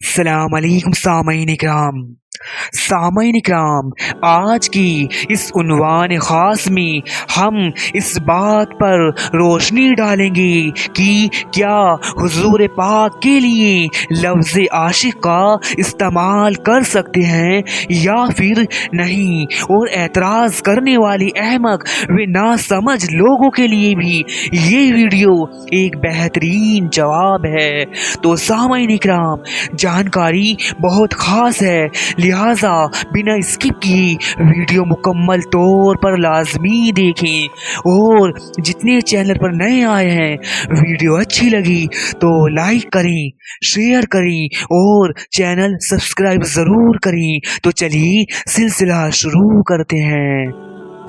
السلام علیکم سامعین اکرام، آج کی اس عنوان خاص میں ہم اس بات پر روشنی ڈالیں گے کہ کیا حضور پاک کے لیے لفظ عاشق کا استعمال کر سکتے ہیں یا پھر نہیں، اور اعتراض کرنے والی احمق و ناسمجھ لوگوں کے لیے بھی یہ ویڈیو ایک بہترین جواب ہے۔ تو سامعین اکرام، جانکاری بہت خاص ہے، لہٰذا بنا اسکپ کی ویڈیو مکمل طور پر لازمی دیکھیں، اور جتنے چینل پر نئے آئے ہیں ویڈیو اچھی لگی تو لائک کریں، شیئر کریں اور چینل سبسکرائب ضرور کریں۔ تو چلیے سلسلہ شروع کرتے ہیں۔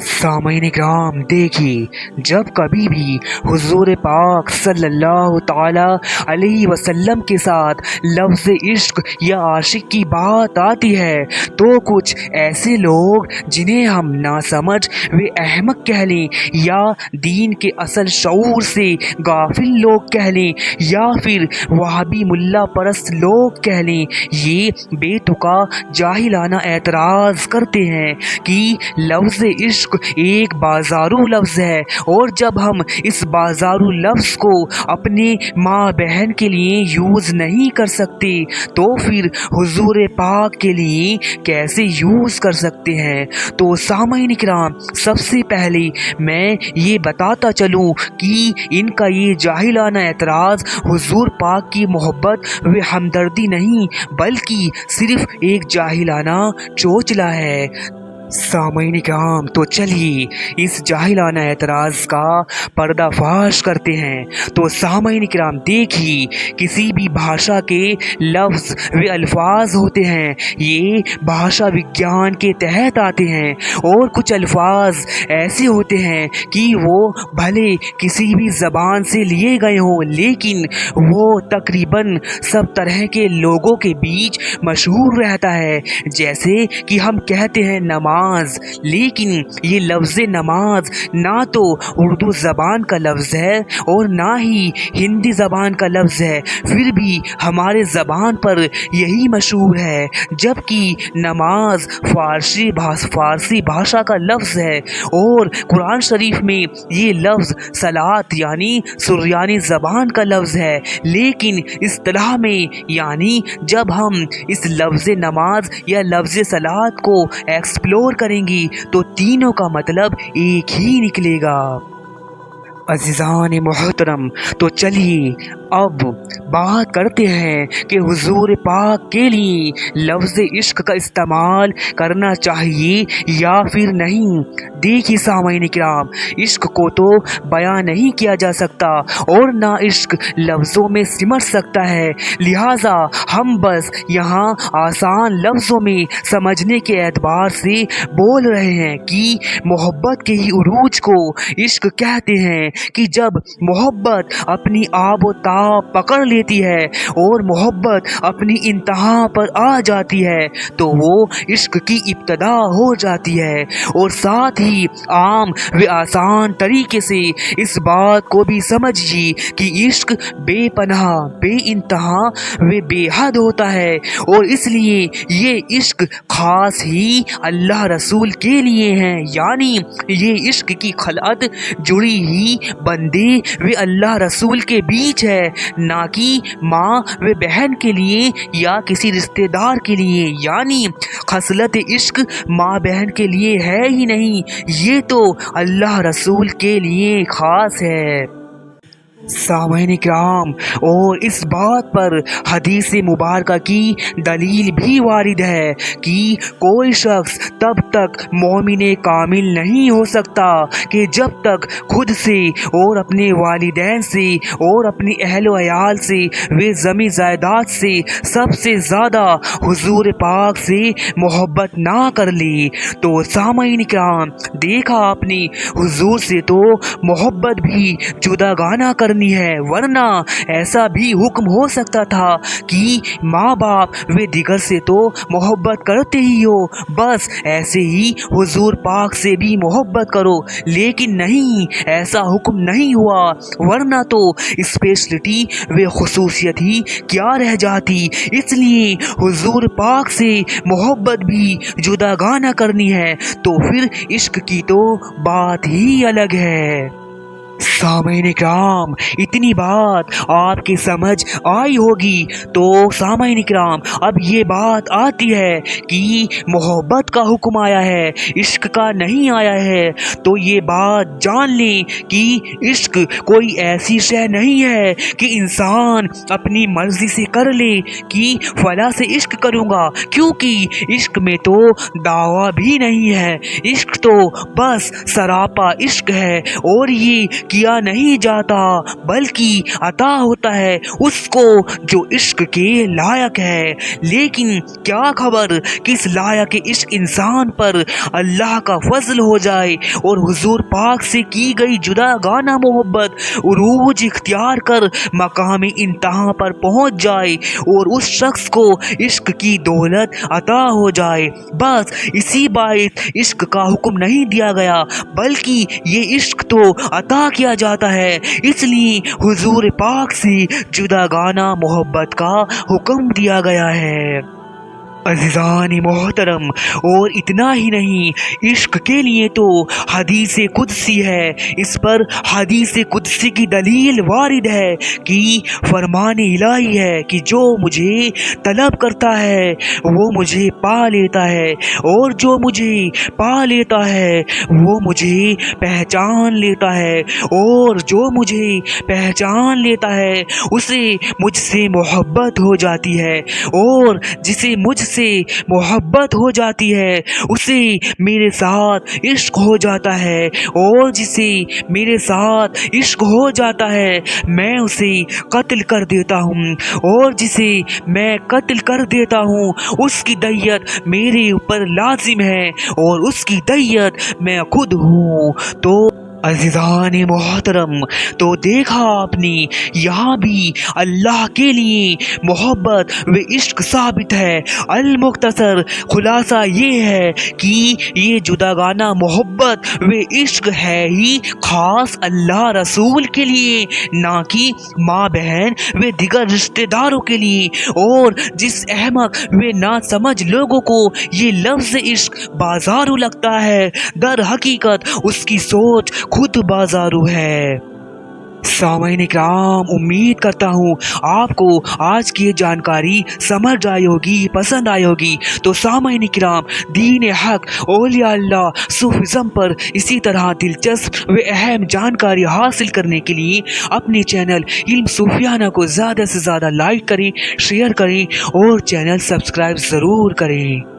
سامعین اکرام، دیکھیے، جب کبھی بھی حضور پاک صلی اللہ تعالی علیہ وسلم کے ساتھ لفظ عشق یا عاشق کی بات آتی ہے تو کچھ ایسے لوگ جنہیں ہم ناسمجھ و احمق کہہ لیں، یا دین کے اصل شعور سے غافل لوگ کہہ لیں، یا پھر وہابی ملا پرست لوگ کہہ لیں، یہ بے تکا جاہلانہ اعتراض کرتے ہیں کہ لفظ عشق ایک بازارو لفظ ہے، اور جب ہم اس بازارو لفظ کو اپنے ماں بہن کے لیے یوز نہیں کر سکتے تو پھر حضور پاک کے لیے کیسے یوز کر سکتے ہیں؟ تو سامعین اکرام، سب سے پہلے میں یہ بتاتا چلوں کہ ان کا یہ جاہلانہ اعتراض حضور پاک کی محبت و ہمدردی نہیں بلکہ صرف ایک جاہلانہ چوچلا ہے۔ سامعین اکرام، تو چلیے اس جاہلانہ اعتراض کا پردہ فاش کرتے ہیں۔ تو سامعین اکرام، دیکھیے، کسی بھی بھاشا کے لفظ و الفاظ ہوتے ہیں، یہ بھاشا وگیان کے تحت آتے ہیں، اور کچھ الفاظ ایسے ہوتے ہیں کہ وہ بھلے کسی بھی زبان سے لیے گئے ہوں لیکن وہ تقریباً سب طرح کے لوگوں کے بیچ مشہور رہتا ہے۔ جیسے کہ ہم کہتے ہیں نماز، لیکن یہ لفظ نماز نہ تو اردو زبان کا لفظ ہے اور نہ ہی ہندی زبان کا لفظ ہے، پھر بھی ہمارے زبان پر یہی مشہور ہے، جبکہ نماز فارسی بھاشا کا لفظ ہے، اور قرآن شریف میں یہ لفظ صلاۃ یعنی سریانی زبان کا لفظ ہے، لیکن اصطلاح میں یعنی جب ہم اس لفظ نماز یا لفظ صلاۃ کو ایکسپلور کریں گی تو تینوں کا مطلب ایک ہی نکلے گا۔ عزیزان محترم، تو چلیے اب بات کرتے ہیں کہ حضور پاک کے لیے لفظ عشق کا استعمال کرنا چاہیے یا پھر نہیں۔ دیکھیے سامعین اکرام، عشق کو تو بیان نہیں کیا جا سکتا اور نہ عشق لفظوں میں سمٹ سکتا ہے، لہٰذا ہم بس یہاں آسان لفظوں میں سمجھنے کے اعتبار سے بول رہے ہیں کہ محبت کے ہی عروج کو عشق کہتے ہیں، کہ جب محبت اپنی آب و تاب پکڑ لیتی ہے اور محبت اپنی انتہا پر آ جاتی ہے تو وہ عشق کی ابتدا ہو جاتی ہے۔ اور ساتھ ہی عام و آسان طریقے سے اس بات کو بھی سمجھیے کہ عشق بے پناہ، بے انتہا و بے حد ہوتا ہے، اور اس لیے یہ عشق خاص ہی اللہ رسول کے لیے ہے، یعنی یہ عشق کی خلعت جڑی ہی بندے و اللہ رسول کے بیچ ہے، نہ کہ ماں و بہن کے لیے یا کسی رشتہ دار کے لیے، یعنی خصلت عشق ماں بہن کے لیے ہے ہی نہیں، یہ تو اللہ رسول کے لیے خاص ہے۔ سامعین اکرام، اور اس بات پر حدیث مبارکہ کی دلیل بھی وارد ہے کہ کوئی شخص تب تک مومن کامل نہیں ہو سکتا کہ جب تک خود سے اور اپنے والدین سے اور اپنی اہل و عیال سے و زمین جائیداد سے سب سے زیادہ حضور پاک سے محبت نہ کر لی۔ تو سامعین اکرام، دیکھا آپ نے، حضور سے تو محبت بھی جداگانہ کر کرنی ہے، ورنہ ایسا بھی حکم ہو سکتا تھا کہ ماں باپ و دیگر سے تو محبت کرتے ہی ہو، بس ایسے ہی حضور پاک سے بھی محبت کرو، لیکن نہیں، ایسا حکم نہیں ہوا، ورنہ تو اسپیشلٹی و خصوصیت ہی کیا رہ جاتی۔ اس لیے حضور پاک سے محبت بھی جداگانہ کرنی ہے تو پھر عشق کی تو بات ہی الگ ہے۔ سامعین کرام، اتنی بات آپ کی سمجھ آئی ہوگی، تو سامعین کرام اب یہ بات آتی ہے کہ محبت کا حکم آیا ہے، عشق کا نہیں آیا ہے، تو یہ بات جان لیں کہ عشق کوئی ایسی شے نہیں ہے کہ انسان اپنی مرضی سے کر لے کہ فلاں سے عشق کروں گا، کیونکہ عشق میں تو دعویٰ بھی نہیں ہے، عشق تو بس سراپا عشق ہے، اور یہ کیا نہیں جاتا بلکہ عطا ہوتا ہے اس کو جو عشق کے لائق ہے۔ لیکن کیا خبر کس لائق عشق انسان پر اللہ کا فضل ہو جائے اور حضور پاک سے کی گئی جداگانہ محبت عروج اختیار کر مقام انتہا پر پہنچ جائے اور اس شخص کو عشق کی دولت عطا ہو جائے۔ بس اسی باعث عشق کا حکم نہیں دیا گیا، بلکہ یہ عشق تو عطا کیا جاتا ہے، اس لیے حضور پاک سے جداگانہ محبت کا حکم دیا گیا ہے۔ عزیزان محترم، اور اتنا ہی نہیں، عشق کے لیے تو حدیث قدسی ہے، اس پر حدیث قدسی کی دلیل وارد ہے کہ فرمان الہی ہے کہ جو مجھے طلب کرتا ہے وہ مجھے پا لیتا ہے، اور جو مجھے پا لیتا ہے وہ مجھے پہچان لیتا ہے، اور جو مجھے پہچان لیتا ہے اسے مجھ سے محبت ہو جاتی ہے، اور جسے مجھ سے محبت ہو جاتی ہے اسے میرے ساتھ عشق ہو جاتا ہے، اور جسے میرے ساتھ عشق ہو جاتا ہے میں اسے قتل کر دیتا ہوں، اور جسے میں قتل کر دیتا ہوں اس کی دیت میرے اوپر لازم ہے، اور اس کی دیت میں خود ہوں۔ تو عزیزان محترم، تو دیکھا آپ نے یہاں بھی اللہ کے لیے محبت و عشق ثابت ہے۔ المختصر خلاصہ یہ ہے کہ یہ جداگانہ محبت و عشق ہے ہی خاص اللہ رسول کے لیے، نہ کہ ماں بہن و دیگر رشتہ داروں کے لیے، اور جس احمق و ناسمجھ لوگوں کو یہ لفظ عشق بازارو لگتا ہے، در حقیقت اس کی سوچ خود بازارو ہے۔ سامعین کرام، امید کرتا ہوں آپ کو آج کی یہ جانکاری سمجھ آئی ہوگی، پسند آئی ہوگی۔ تو سامعین کرام، دین حق، اولیاء اللہ، صوفیزم پر اسی طرح دلچسپ و اہم جانکاری حاصل کرنے کے لیے اپنے چینل علم صوفیانہ کو زیادہ سے زیادہ لائک کریں، شیئر کریں اور چینل سبسکرائب ضرور کریں۔